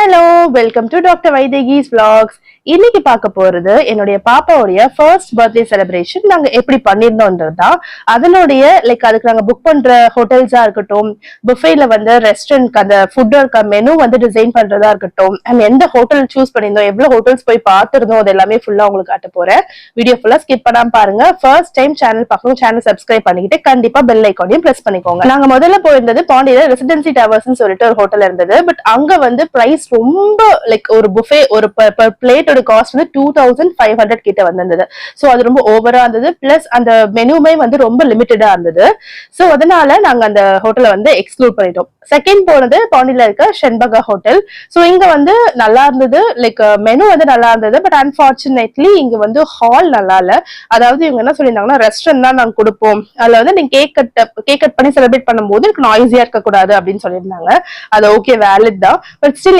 Hello, welcome to doctor Vaidehi's vlogs. இன்னைக்கு பார்க்க போறது என்னுடைய பாப்பாவுடைய ஃபர்ஸ்ட் பர்த்டே செலிப்ரேஷன் நாங்க எப்படி பண்ணிருந்தோம்ன்றதுதான். அதனுடைய அதுக்கு நாங்க புக் பண்ற ஹோட்டல்ஸா இருக்கட்டும், புஃபேல வந்து ரெஸ்டாரண்ட் அந்த ஃபுட் மெனு வந்து டிசைன் பண்றதா இருக்கட்டும், அண்ட் எந்த ஹோட்டல் சூஸ் பண்ணிருந்தோம், எவ்வளவு ஹோட்டல்ஸ் போய் பார்த்திருந்தோம், அது எல்லாமே ஃபுல்லா உங்களுக்கு காட்ட போறேன். வீடியோ ஃபுல்லா ஸ்கிப் பண்ணாம பாருங்க. ஃபர்ஸ்ட் டைம் சேனல் பார்க்கணும், சேனல் சப்ஸ்கிரைப் பண்ணிக்கிட்டு கண்டிப்பா பெல் ஐக்கானையும் பிரஸ் பண்ணிக்கோங்க. நாங்க முதல்ல போயிருந்தது பாண்டியில ரெசிடென்சி டவர்ஸ் சொல்லிட்டு ஒரு ஹோட்டல் இருந்தது. பட் அங்க வந்து பிரைஸ் ரொம்ப ஒரு புஃபே ஒரு பிளேட்டோட காஸ்ட் வந்து 2500 கிட்ட வந்திருந்தது. சோ அது ரொம்ப ஓவரா இருந்தது. பிளஸ் அந்த மெனுமே வந்து ரொம்ப லிமிட்டடா இருந்தது. சோ அதனால நாங்க அந்த ஹோட்டலை வந்து எக்ஸ்க்ளூட் பண்ணிட்டோம். செகண்ட் போனது பாண்டியில இருக்க ஷென்பகா ஹோட்டல். சோ இங்க வந்து நல்லா இருந்தது, மெனு வந்து நல்லா இருந்தது. பட் அன்பார்ச்சுனேட்லி இங்க வந்து ஹால் நல்லா இல்ல. அதாவது இவங்க என்ன சொல்லியிருந்தாங்கன்னா, ரெஸ்டாரண்ட் தான் நாங்க கொடுப்போம், அதுல வந்து நீங்க கேக் கட் பண்ணி செலிப்ரேட் பண்ணும்போது நாய்ஸியா இருக்க கூடாது அப்படின்னு சொல்லியிருந்தாங்க. அது ஓகே, வேலிட் தான். But still